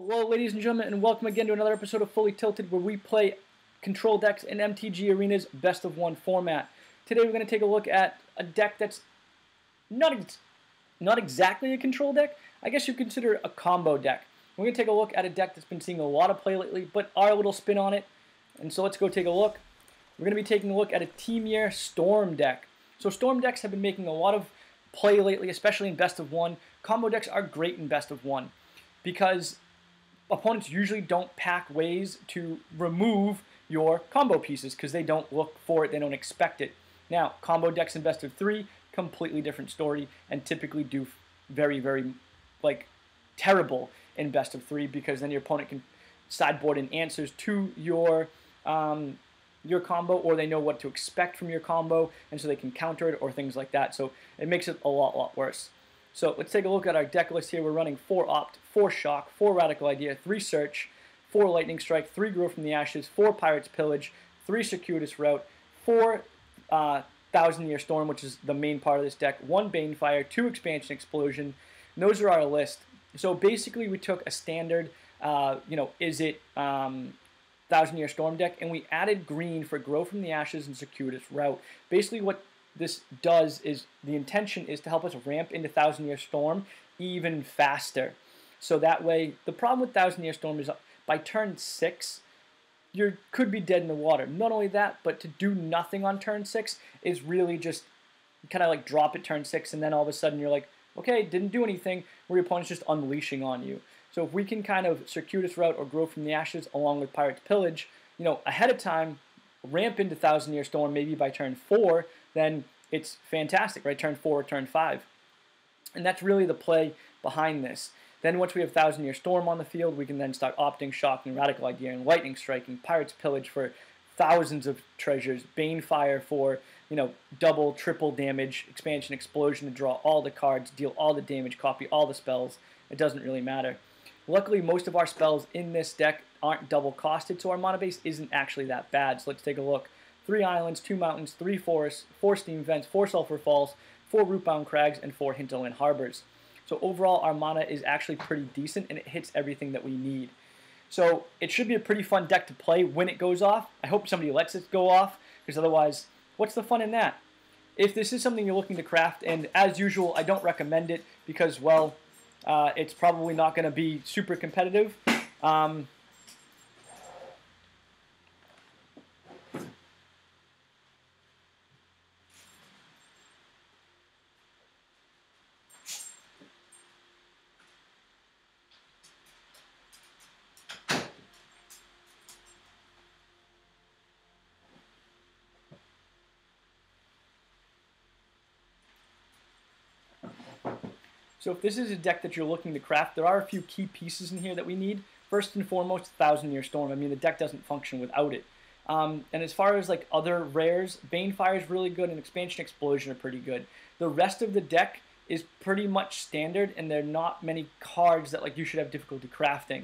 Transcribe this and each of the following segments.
Hello, ladies and gentlemen, and welcome again to another episode of Fully Tilted, where we play control decks in MTG Arena's best of one format. Today we're going to take a look at a deck that's not exactly a control deck. I guess you consider a combo deck. We're going to take a look at a deck that's been seeing a lot of play lately, but our little spin on it. And so let's go take a look. We're going to be taking a look at a Temur Storm deck. So Storm decks have been making a lot of play lately, especially in best of one. Combo decks are great in best of one because opponents usually don't pack ways to remove your combo pieces because they don't look for it, they don't expect it. Now, combo decks in best of three, completely different story, and typically do very, terrible in best of three because then your opponent can sideboard in answers to your combo, or they know what to expect from your combo, and so they can counter it or things like that. So it makes it a lot worse. So let's take a look at our deck list here. We're running 4 Opt, 4 Shock, 4 Radical Idea, 3 Search, 4 Lightning Strike, 3 Grow from the Ashes, 4 Pirate's Pillage, 3 Circuitous Route, 4 Thousand Year Storm, which is the main part of this deck, 1 Banefire, 2 Expansion Explosion. And those are our list. So basically we took a standard, Thousand Year Storm deck, and we added green for Grow from the Ashes and Circuitous Route. Basically what this does is the intention is to help us ramp into Thousand Year Storm even faster. So that way, the problem with Thousand Year Storm is by turn 6, you could be dead in the water. Not only that, but to do nothing on turn 6 is really just kind of like drop at turn 6, and then all of a sudden you're like, okay, didn't do anything, where your opponent's just unleashing on you. So if we can kind of Circuitous Route or Grow from the Ashes along with Pirate's Pillage, ahead of time, ramp into Thousand Year Storm maybe by turn 4, then it's fantastic, right? Turn 4 or turn 5. And that's really the play behind this. Then once we have Thousand Year Storm on the field, we can then start opting, shocking, Radical Idea, and Lightning Striking, Pirate's Pillage for thousands of treasures, Banefire for, double, triple damage, Expansion Explosion to draw all the cards, deal all the damage, copy all the spells. It doesn't really matter. Luckily, most of our spells in this deck aren't double costed, so our mana base isn't actually that bad. So let's take a look. 3 islands, 2 mountains, 3 forests, 4 steam vents, 4 sulfur falls, 4 rootbound crags, and 4 hinterland harbors. So overall, our mana is actually pretty decent, and it hits everything that we need. So it should be a pretty fun deck to play when it goes off. I hope somebody lets it go off, because otherwise, what's the fun in that? If this is something you're looking to craft, and as usual, I don't recommend it because, well, it's probably not going to be super competitive. So if this is a deck that you're looking to craft, there are a few key pieces in here that we need. First and foremost, Thousand Year Storm. I mean, the deck doesn't function without it. And as far as like other rares, Banefire is really good and Expansion Explosion are pretty good. The rest of the deck is pretty much standard, and there are not many cards that you should have difficulty crafting.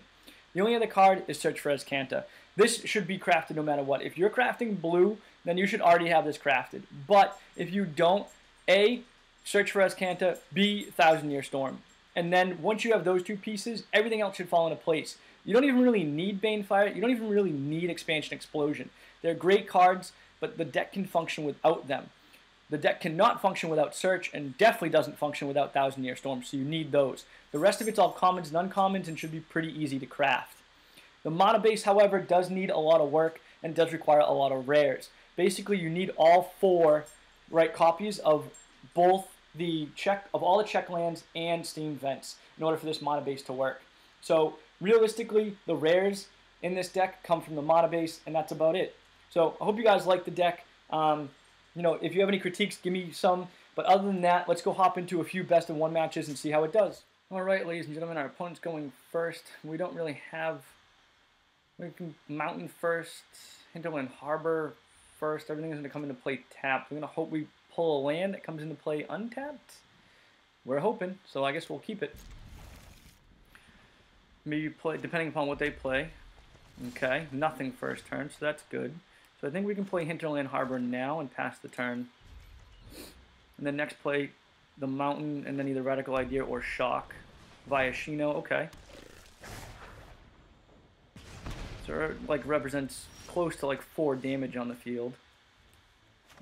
The only other card is Search for Azcanta. This should be crafted no matter what. If you're crafting blue, then you should already have this crafted. But if you don't, A, Search for Azcanta, B, Thousand Year Storm. And then once you have those two pieces, everything else should fall into place. You don't even really need Banefire. You don't even really need Expansion Explosion. They're great cards, but the deck can function without them. The deck cannot function without Search, and definitely doesn't function without Thousand Year Storm, so you need those. The rest of it's all commons and uncommons and should be pretty easy to craft. The mana base, however, does need a lot of work and does require a lot of rares. Basically, you need all 4 copies of both all the check lands and steam vents in order for this mana base to work. So realistically, the rares in this deck come from the mana base, and that's about it. So I hope you guys like the deck. If you have any critiques, give me some. But other than that, let's go hop into a few best of one matches and see how it does. All right, ladies and gentlemen, our opponent's going first. We don't really have. We can Mountain first, Hinterland Harbor first. Everything is going to come into play tapped. We're going to hope we pull a land that comes into play untapped. We're hoping, so I guess we'll keep it. Maybe play, depending upon what they play. Okay, nothing first turn, so that's good. So I think we can play Hinterland Harbor now and pass the turn. And then next play the Mountain, and then either Radical Idea or Shock via Shino. Okay. So it like represents close to like 4 damage on the field.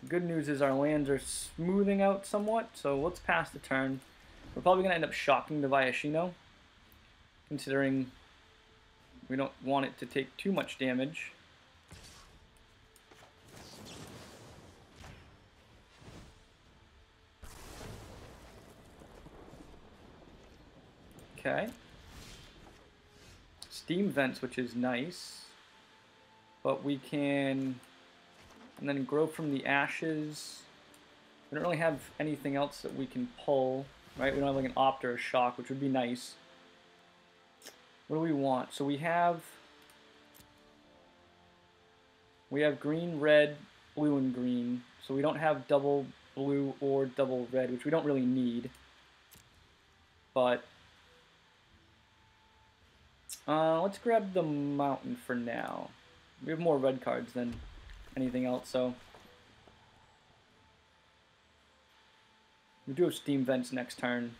Good news is our lands are smoothing out somewhat, so let's pass the turn. We're probably going to end up shocking the Viashino, considering we don't want it to take too much damage. Okay. Steam Vents, which is nice. But we can... And then grow from the ashes. We don't really have anything else that we can pull, right? We don't have like an opt or a shock, which would be nice. What do we want? So we have green, red, blue, and green. So we don't have double blue or double red, which we don't really need. But let's grab the mountain for now. We have more red cards than anything else, so we do have Steam Vents next turn.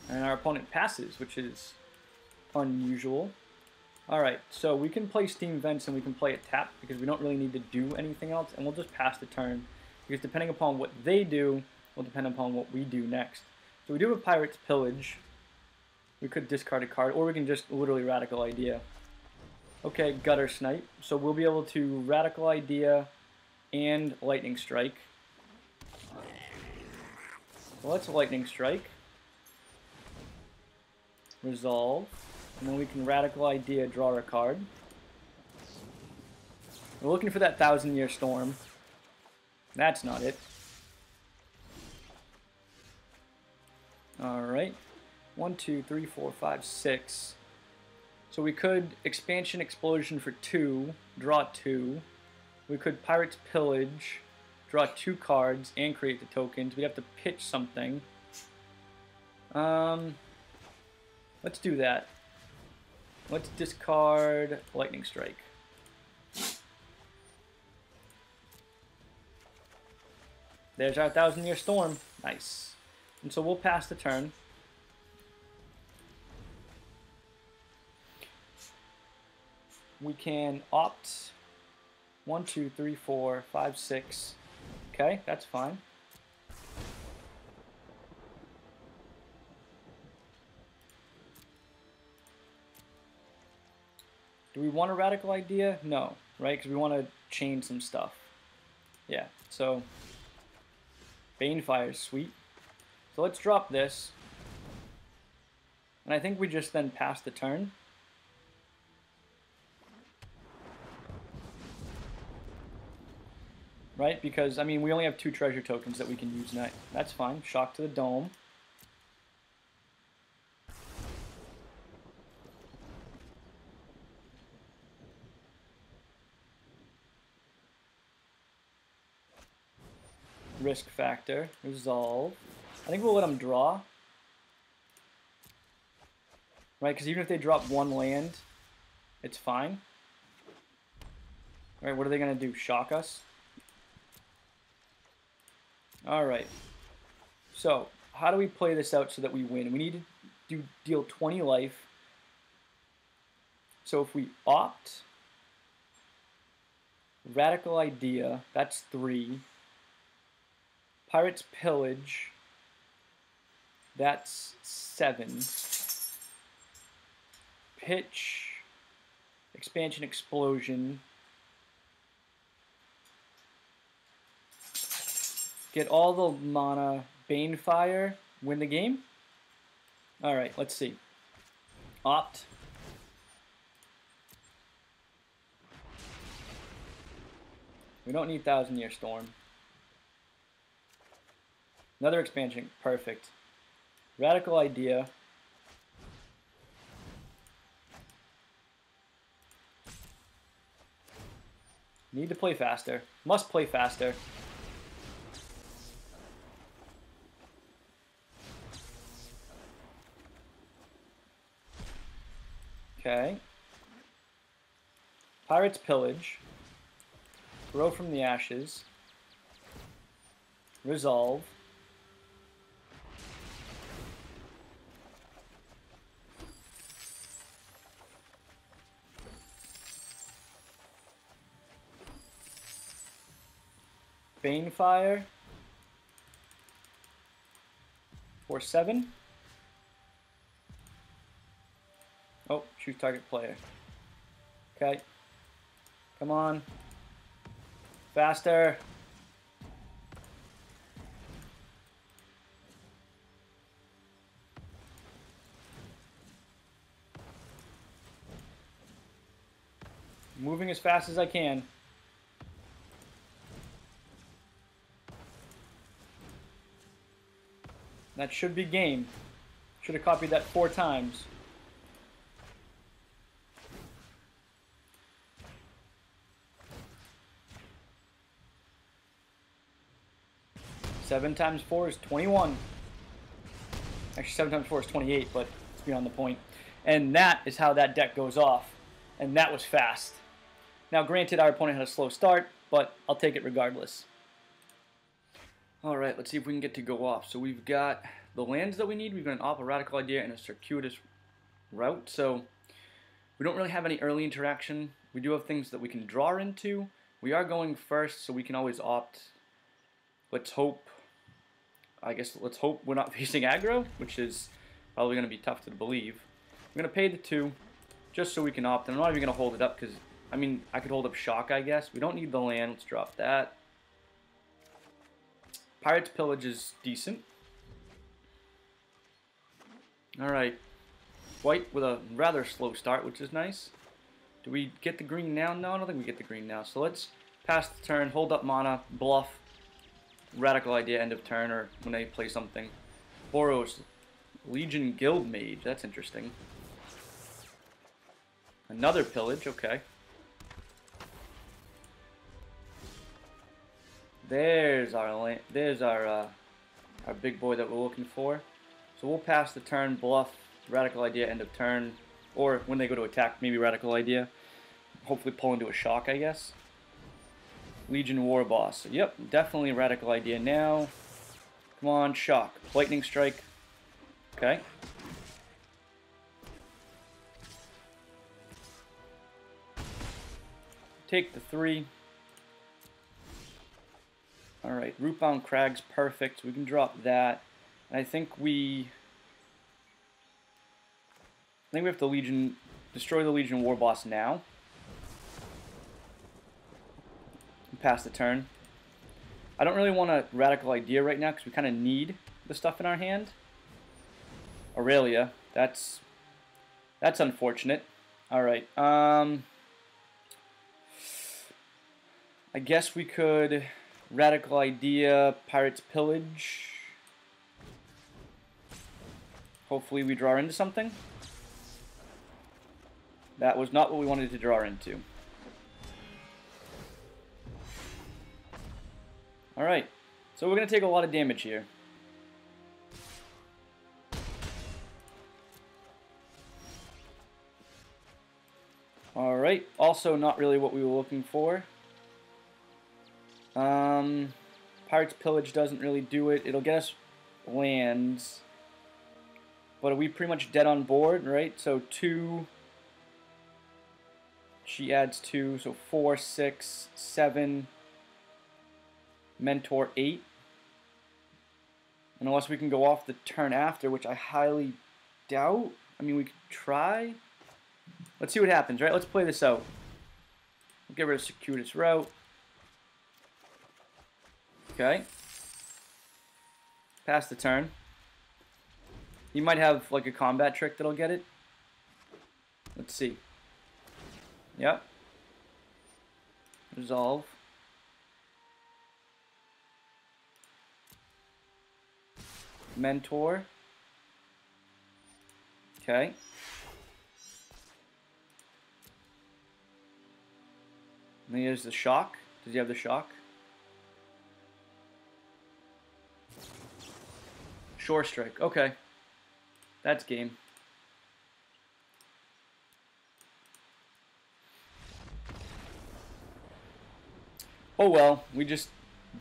And our opponent passes, which is unusual. Alright, so we can play Steam Vents and we can play it tap because we don't really need to do anything else, and we'll just pass the turn because depending upon what they do will depend upon what we do next. So we do have Pirate's Pillage. We could discard a card, or we can just literally Radical Idea. Okay, Gutter Snipe. So we'll be able to Radical Idea and Lightning Strike. Well, let's Lightning Strike. Resolve. And then we can Radical Idea, draw a card. We're looking for that 1,000-Year Storm. That's not it. Alright. 1, 2, 3, 4, 5, 6. So we could Expansion Explosion for 2, draw 2. We could Pirate's Pillage, draw 2 cards, and create the tokens. We'd have to pitch something. Let's do that. Let's discard Lightning Strike. There's our 1,000-Year Storm. Nice. And so we'll pass the turn. We can opt 1, 2, 3, 4, 5, 6. Okay, that's fine. Do we want a Radical Idea? No, right? Because we want to change some stuff. Yeah, so Banefire is sweet. So let's drop this. And I think we just then pass the turn. Right? Because, I mean, we only have 2 treasure tokens that we can use tonight. That's fine. Shock to the Dome. Risk Factor. Resolve. I think we'll let them draw. Right? Because even if they drop 1 land, it's fine. Alright, what are they going to do? Shock us? Alright. So, how do we play this out so that we win? We need to deal 20 life. So if we opt Radical Idea, that's 3. Pirate's Pillage, that's 7. Pitch, Expansion Explosion. Get all the mana, Banefire, win the game? Alright, let's see. Opt. We don't need 1,000-Year Storm. Another expansion, perfect. Radical Idea. Need to play faster. Must play faster. Okay. Pirate's Pillage. Grow from the ashes. Resolve. Banefire. For 7. Oh, choose target player. Okay. Come on. Faster. Moving as fast as I can. That should be game. Should have copied that 4 times. Seven times 4 is 21. Actually, 7 times 4 is 28, but it's beyond the point. And that is how that deck goes off. And that was fast. Now, granted, our opponent had a slow start, but I'll take it regardless. Alright, let's see if we can get to go off. So we've got the lands that we need. We've got an Off, a Radical Idea, and a Circuitous Route. So we don't really have any early interaction. We do have things that we can draw into. We are going first, so we can always opt. Let's hope we're not facing aggro, which is probably going to be tough to believe. I'm going to pay the 2 just so we can opt. And I'm not even going to hold it up because, I mean, I could hold up Shock, I guess. We don't need the land. Let's drop that. Pirate's Pillage is decent. Alright. White with a rather slow start, which is nice. Do we get the green now? No, I don't think we get the green now. So let's pass the turn, hold up mana, bluff, Radical Idea, end of turn, or when they play something. Boros, Legion Guild Mage, that's interesting. Another Pillage, okay. There's our big boy that we're looking for. So we'll pass the turn, bluff, Radical Idea, end of turn, or when they go to attack, maybe Radical Idea. Hopefully pull into a Shock, I guess. Legion War Boss. Yep, definitely Radical Idea now. Come on, Shock. Lightning Strike. Okay. Take the 3. Alright, Rootbound Crag's perfect. We can drop that. And I think we have to destroy the Legion War Boss now. And pass the turn. I don't really want a Radical Idea right now because we kind of need the stuff in our hand. Aurelia, that's unfortunate. Alright, I guess we could Radical Idea, Pirate's Pillage. Hopefully we draw into something. That was not what we wanted to draw into. Alright, so we're going to take a lot of damage here. Alright, also not really what we were looking for. Pirate's Pillage doesn't really do it. It'll get us lands. But are we pretty much dead on board, right? So 2. She adds 2, so 4, 6, 7. Mentor 8. Unless we can go off the turn after, which I highly doubt. I mean, we could try. Let's see what happens, right? Let's play this out. We'll get rid of Circuitous Route. Okay. Pass the turn. He might have like a combat trick that'll get it. Let's see. Yep. Resolve. Mentor. Okay. And then here's the Shock. Does he have the Shock? Shore Strike. Okay. That's game. Oh well, we just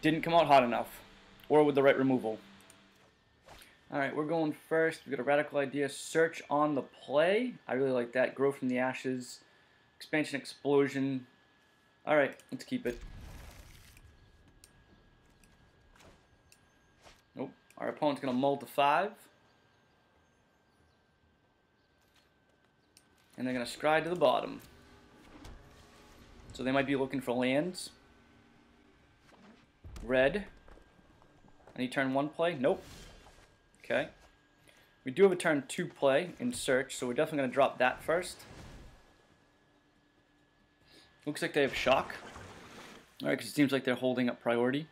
didn't come out hot enough. or with the right removal. Alright, we're going first. We've got a radical idea. Search on the play. I really like that. Grow from the ashes. Expansion explosion. Alright, let's keep it. Nope. Our opponent's going to mull to 5. And they're going to scry to the bottom. So they might be looking for lands. Red. Any turn 1 play? Nope. Okay. We do have a turn 2 play in search, so we're definitely going to drop that first. Looks like they have shock. Alright, because it seems like they're holding up priority.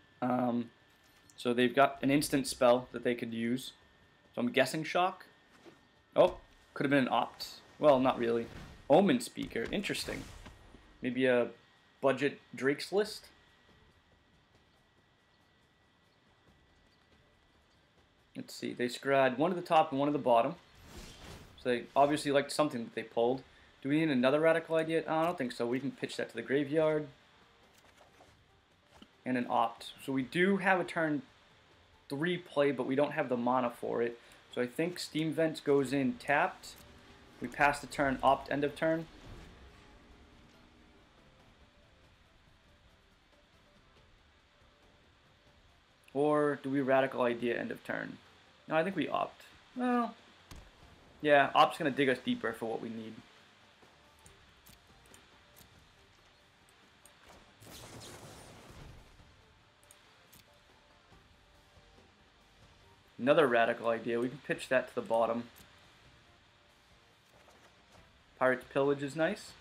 So they've got an instant spell that they could use. So I'm guessing shock. Oh, could have been an opt. Well, not really. Omen Speaker. Interesting. Maybe a budget Drake's list? Let's see. They scryed one to the top and one to the bottom. So they obviously liked something that they pulled. Do we need another radical idea? Oh, I don't think so. We can pitch that to the graveyard. And an opt. So we do have a turn 3 play, but we don't have the mana for it. So I think Steam Vents goes in tapped. We pass the turn, opt end of turn. Or do we radical idea end of turn? No, I think we opt. Well, yeah, opt's going to dig us deeper for what we need. Another radical idea. We can pitch that to the bottom. Pirate's Pillage is nice.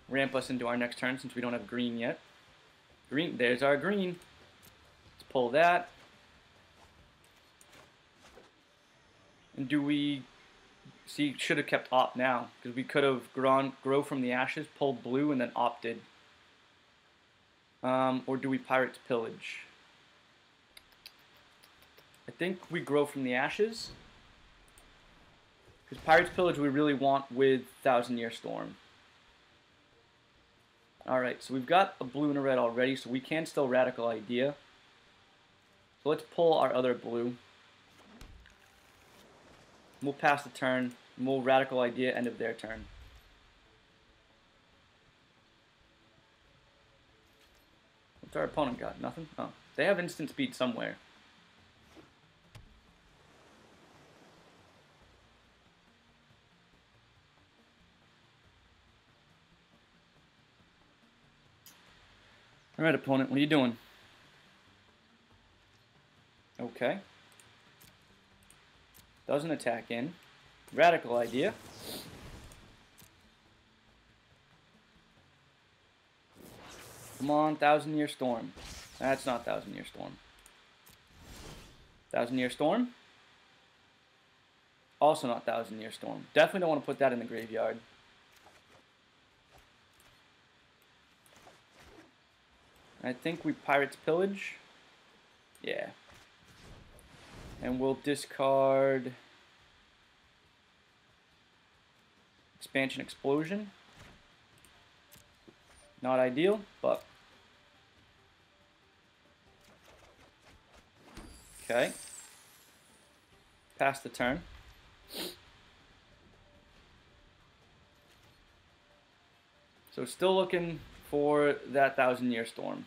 Ramp us into our next turn since we don't have green yet. Green, there's our green. Let's pull that. And do we... See, should have kept opt now. Because we could have grow from the ashes, pulled blue, and then opted. Or do we Pirate's Pillage? I think we grow from the ashes. Because Pirate's Pillage we really want with Thousand Year Storm. Alright, so we've got a blue and a red already, so we can still radical idea. So let's pull our other blue. We'll pass the turn, and we'll radical idea end of their turn. What's our opponent got? Nothing? Oh, they have instant speed somewhere. Alright, opponent, what are you doing? Okay. Doesn't attack in. Radical idea. Come on, Thousand Year Storm. That's not Thousand Year Storm. Thousand Year Storm? Also not Thousand Year Storm. Definitely don't want to put that in the graveyard. I think we Pirate's Pillage. Yeah. And we'll discard Expansion Explosion. Not ideal, but okay. Pass the turn. So still looking for that Thousand Year Storm.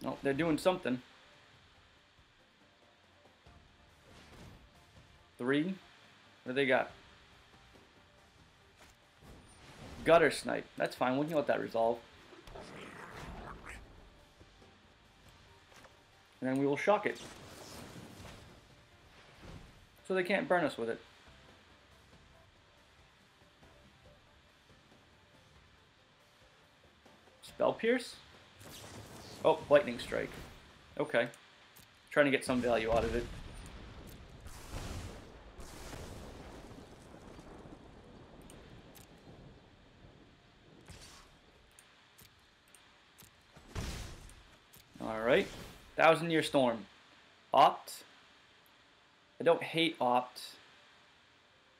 Oh, they're doing something. 3. What do they got? Gutter Snipe. That's fine. We can let that resolve. And then we will shock it. So they can't burn us with it. Spell Pierce? Oh, Lightning Strike. Okay. Trying to get some value out of it. Alright. Thousand Year Storm. Opt. I don't hate Opt.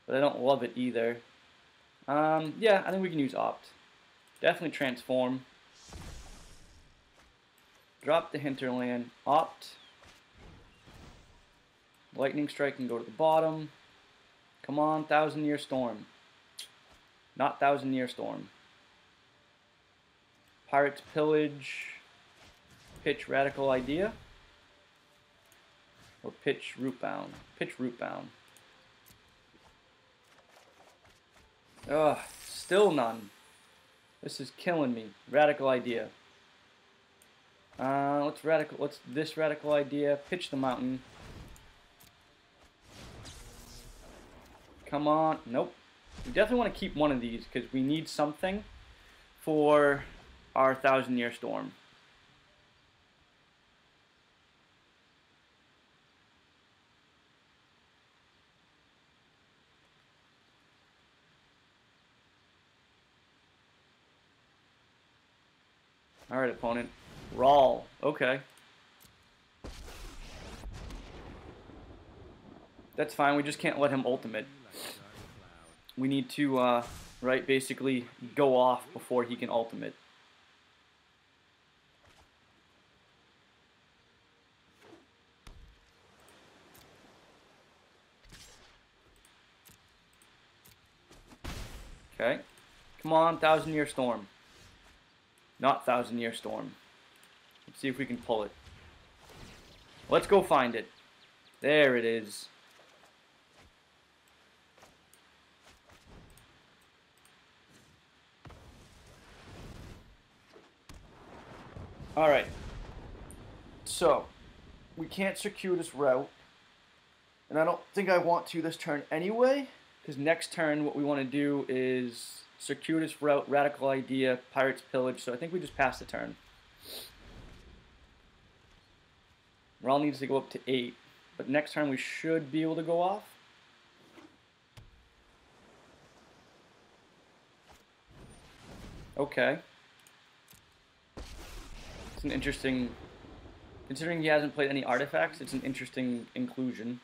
But I don't love it either. Yeah, I think we can use Opt. Definitely Transform. Drop the hinterland. Opt. Lightning Strike can go to the bottom. Come on, Thousand Year Storm. Not Thousand Year Storm. Pirates Pillage. Pitch Radical Idea. Or pitch Rootbound. Pitch Rootbound. Ugh, still none. This is killing me. Radical Idea. Let's this Radical Idea. Pitch the Mountain. Come on. Nope. We definitely want to keep one of these because we need something for our Thousand Year Storm. Alright, opponent. Rawl. Okay. That's fine. We just can't let him ultimate. We need to, right, basically go off before he can ultimate. Okay. Come on, Thousand Year Storm. Not Thousand Year Storm. Let's see if we can pull it. Let's go find it. There it is. Alright. So, we can't circuitous route. And I don't think I want to this turn anyway. Because next turn what we want to do is circuitous route, Radical Idea, Pirates Pillage. So I think we just pass the turn. Rawl needs to go up to 8. But next turn we should be able to go off. Okay. It's an interesting... Considering he hasn't played any artifacts, it's an interesting inclusion.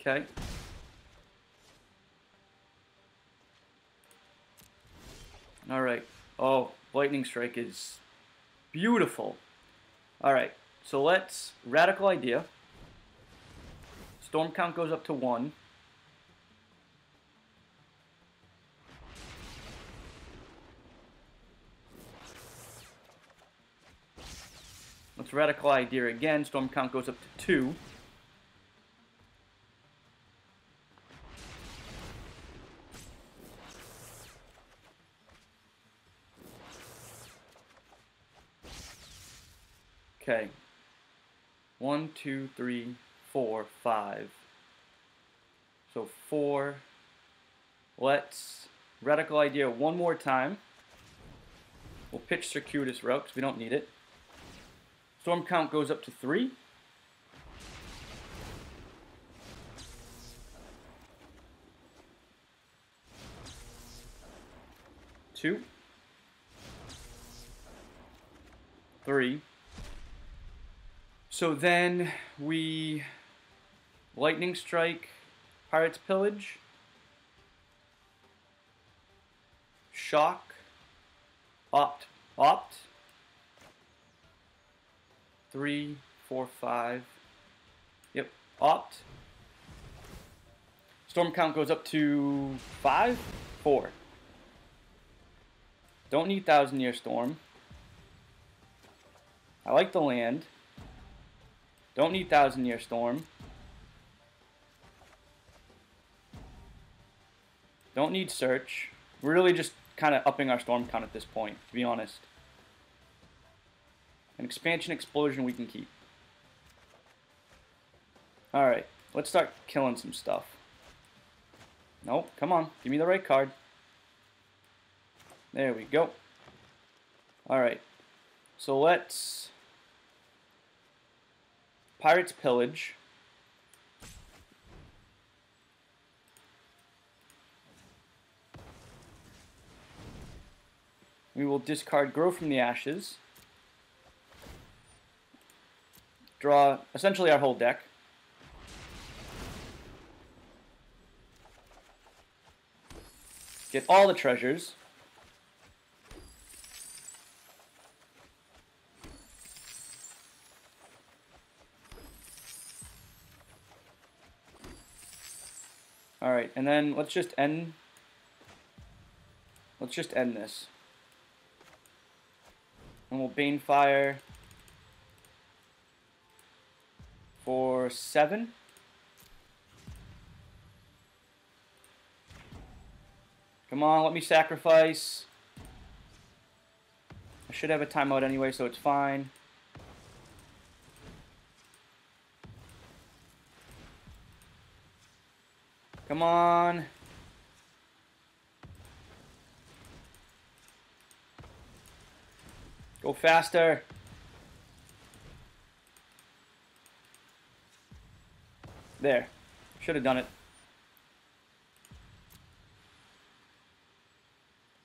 Okay. Alright. Oh, Lightning Strike is beautiful. Alright, so let's Radical Idea. Storm count goes up to 1. Let's Radical Idea again. Storm count goes up to 2. Okay. 1, 2, 3, 4, 5. So 4. Let's Radical Idea one more time. We'll pitch Circuitous Route because we don't need it. Storm count goes up to 3. Two. 3. So then we Lightning Strike, Pirates Pillage, Shock, Opt. 3, 4, 5. Yep, Opt. Storm count goes up to 5, 4. Don't need Thousand Year Storm. I like the land. Don't need Thousand Year Storm. Don't need Search. We're really just kind of upping our Storm count at this point, to be honest. An Expansion Explosion we can keep. Alright, let's start killing some stuff. Nope, come on, give me the right card. There we go. Alright, so let's Pirates Pillage. We will discard Grow from the Ashes. Draw essentially our whole deck. Get all the treasures. Alright, and then let's just end this. And we'll Banefire for 7. Come on, let me sacrifice. I should have a timeout anyway, so it's fine. Come on. Go faster. There. Should have done it.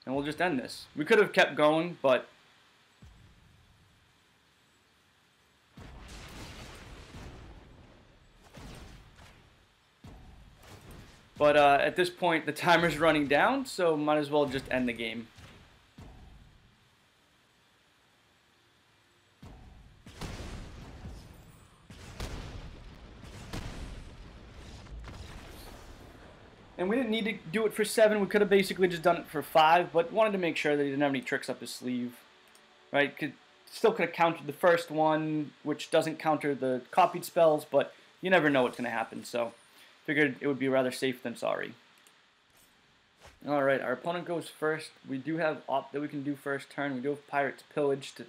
And we'll just end this. We could have kept going, but at this point the timer's running down, so might as well just end the game. And we didn't need to do it for 7. We could have basically just done it for 5, but wanted to make sure that he didn't have any tricks up his sleeve. Right? Still could have countered the first one, which doesn't counter the copied spells, but you never know what's going to happen, so figured it would be rather safe than sorry. Alright, our opponent goes first. We do have Opt that we can do first turn. We do have Pirate's Pillage to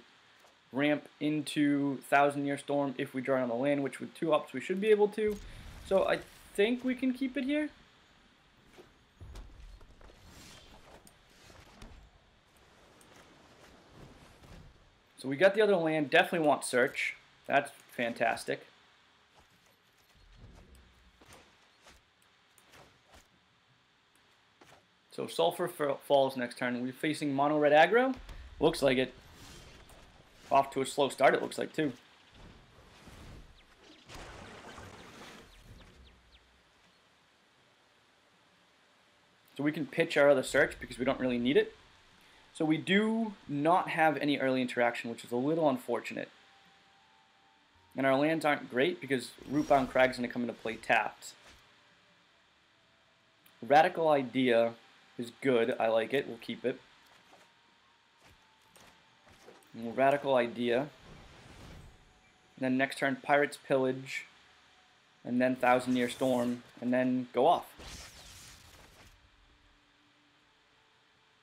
ramp into Thousand Year Storm if we draw on the land, which with 2 Opts we should be able to. So I think we can keep it here. So we got the other land, definitely want Search. That's fantastic. So Sulfur falls next turn. We're facing MonoR Aggro. Looks like it. Off to a slow start, it looks like, too. So we can pitch our other Search because we don't really need it. So we do not have any early interaction, which is a little unfortunate. And our lands aren't great because Rootbound Crag's going to come into play tapped. Radical Idea is good. I like it. We'll keep it. And Radical Idea. And then next turn, Pirate's Pillage. And then Thousand Year Storm. And then go off.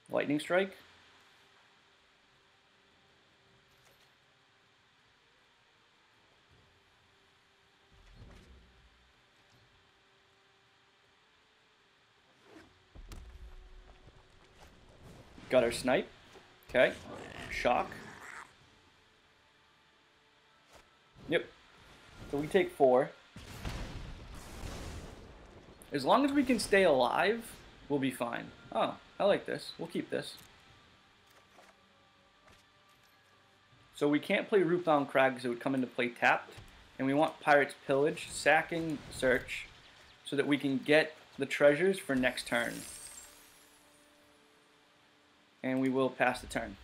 Lightning Strike. Got our Snipe. Okay. Shock. Yep. So we take 4. As long as we can stay alive, we'll be fine. Oh, I like this. We'll keep this. So we can't play Rootbound Crag because it would come into play tapped. And we want Pirate's Pillage, sacking Search, so that we can get the treasures for next turn. And we will pass the turn.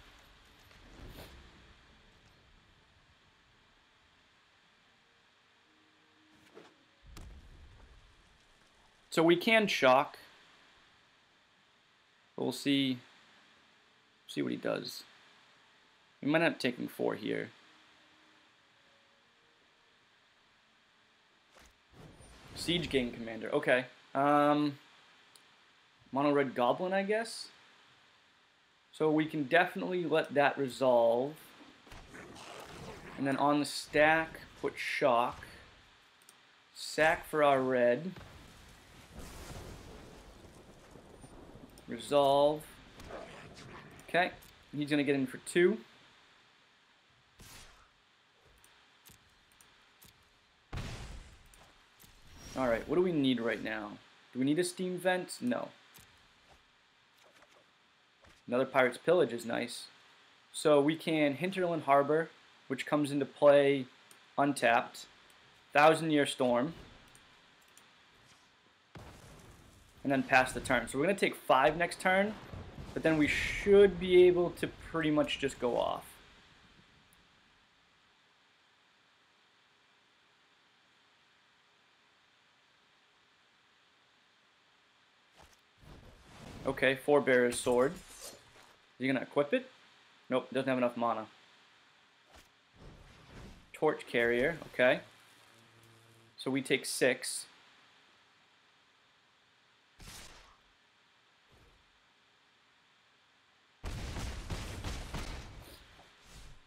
So we can shock. But we'll see what he does. We might end up taking 4 here. Siege Gang Commander. Okay. Mono Red Goblin, I guess. So we can definitely let that resolve. And then on the stack, put Shock. Sack for our red. Resolve. Okay. He's going to get in for 2. Alright, what do we need right now? Do we need a Steam Vent? No. Another Pirate's Pillage is nice. So we can Hinterland Harbor, which comes into play untapped. 1,000-Year Storm. And then pass the turn. So we're going to take 5 next turn, but then we should be able to pretty much just go off. Okay, Forebearer's Sword. Is he going to equip it? Nope, doesn't have enough mana. Torch Carrier, okay. So we take 6.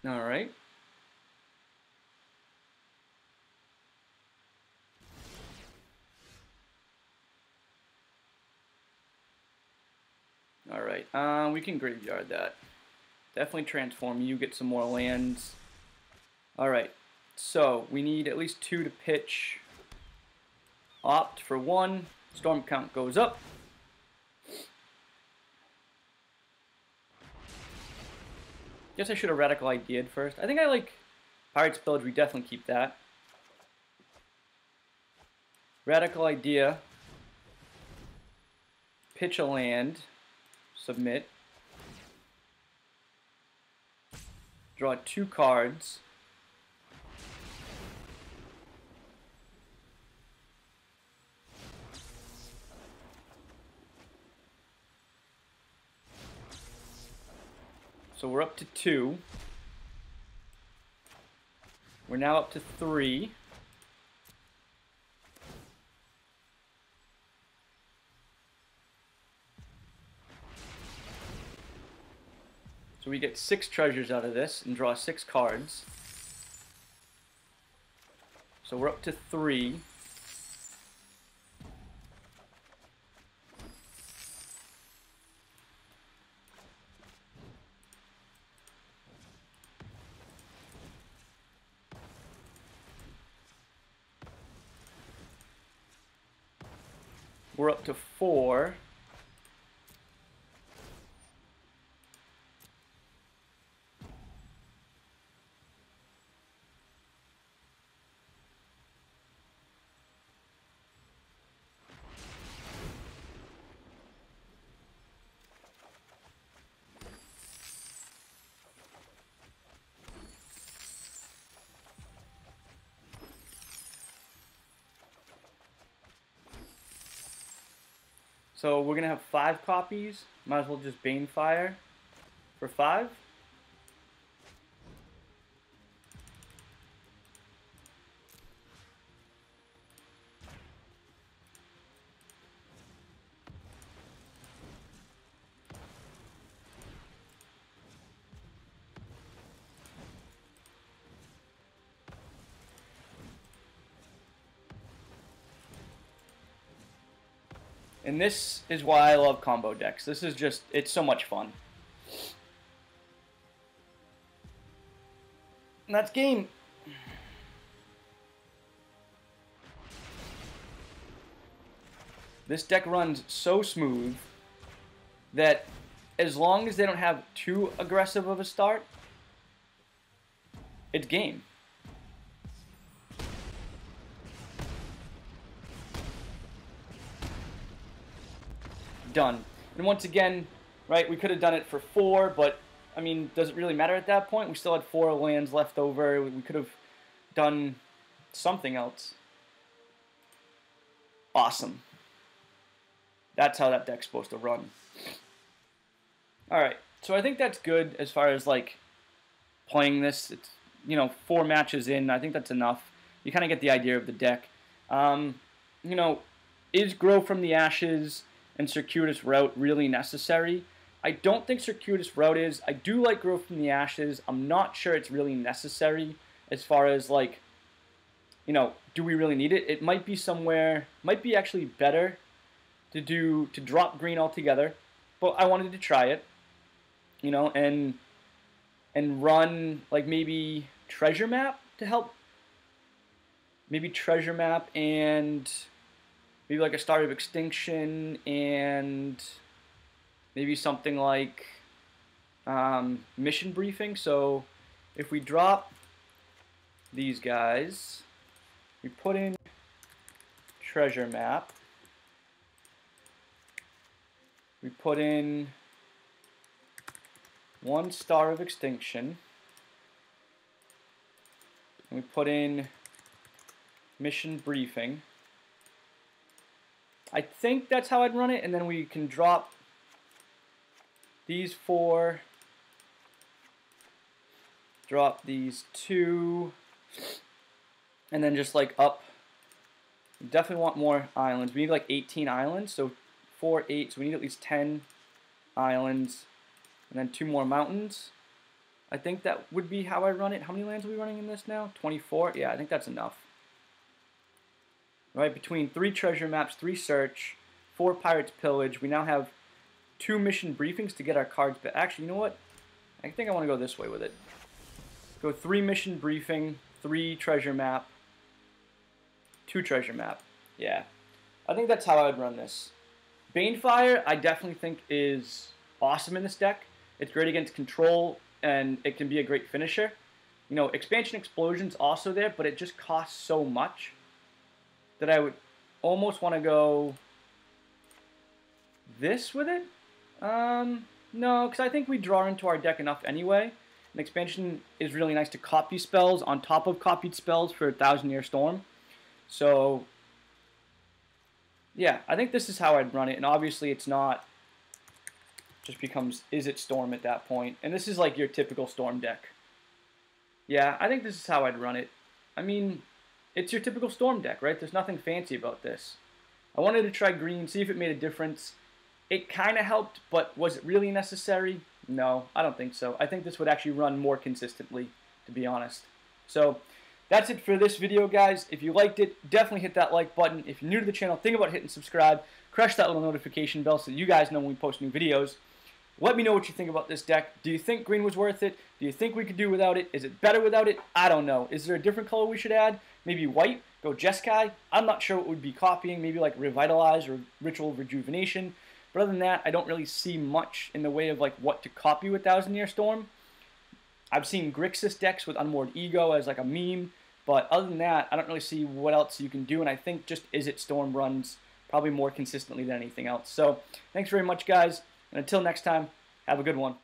Alright. Alright, we can graveyard that. Definitely transform you, get some more lands. Alright, so we need at least 2 to pitch. Opt for 1. Storm count goes up. Guess I should have Radical Idea'd first. I think I like Pirate's Pillage. We definitely keep that. Radical Idea. Pitch a land. Submit. Draw 2 cards. So we're up to 2. We're now up to 3. So we get 6 treasures out of this and draw 6 cards. So we're up to 3. We're up to 4. So we're going to have 5 copies. Might as well just Banefire for 5. And this is why I love combo decks. This is just, it's so much fun. And that's game. This deck runs so smooth that as long as they don't have too aggressive of a start, it's game. Done. And once again, right, we could have done it for 4, but, I mean, does it really matter at that point? We still had 4 lands left over. We could have done something else. Awesome. That's how that deck's supposed to run. Alright, so I think that's good as far as, like, playing this. It's, you know, 4 matches in. I think that's enough. You kind of get the idea of the deck. You know, is Grow from the Ashes and Circuitous Route really necessary? I don't think Circuitous Route is. I do like Grow from the Ashes. I'm not sure it's really necessary as far as, like, you know, do we really need it? It might be somewhere, might be actually better to drop green altogether, but I wanted to try it, you know, and run, like, maybe Treasure Map to help. Maybe Treasure Map and maybe like a Star of Extinction and maybe something like mission briefing. So if we drop these guys, we put in treasure map, we put in 1 star of extinction, and we put in mission briefing. I think that's how I'd run it, and then we can drop these 4, drop these 2, and then just like up. We definitely want more islands. We need like 18 islands, so 4, 8, so we need at least 10 islands, and then 2 more mountains. I think that would be how I run it. How many lands are we running in this now? 24? Yeah, I think that's enough. Right, between 3 treasure maps, 3 search, 4 pirates pillage, we now have 2 mission briefings to get our cards back. Actually, you know what? I think I want to go this way with it. Go 3 mission briefing, 3 treasure map, 2 treasure map. Yeah, I think that's how I would run this. Banefire, I definitely think is awesome in this deck. It's great against control, and it can be a great finisher. You know, Expansion Explosion's also there, but it just costs so much that I would almost want to go this with it. No, because I think we draw into our deck enough anyway. And Expansion is really nice to copy spells on top of copied spells for 1,000-Year Storm. So, yeah, I think this is how I'd run it. And obviously it's not, just becomes Izzet Storm at that point. And this is like your typical Storm deck. Yeah, I think this is how I'd run it. I mean, it's your typical Storm deck, right? There's nothing fancy about this. I wanted to try green, see if it made a difference. It kind of helped, but was it really necessary? No, I don't think so. I think this would actually run more consistently, to be honest. So, that's it for this video, guys. If you liked it, definitely hit that like button. If you're new to the channel, think about hitting subscribe. Crush that little notification bell so that you guys know when we post new videos. Let me know what you think about this deck. Do you think green was worth it? Do you think we could do without it? Is it better without it? I don't know. Is there a different color we should add? Maybe white? Go Jeskai? I'm not sure what we'd be copying. Maybe like Revitalize or Ritual Rejuvenation. But other than that, I don't really see much in the way of like what to copy with 1,000-Year Storm. I've seen Grixis decks with Unmoored Ego as like a meme. But other than that, I don't really see what else you can do. And I think just Izzet Storm runs probably more consistently than anything else. So thanks very much, guys. And until next time, have a good one.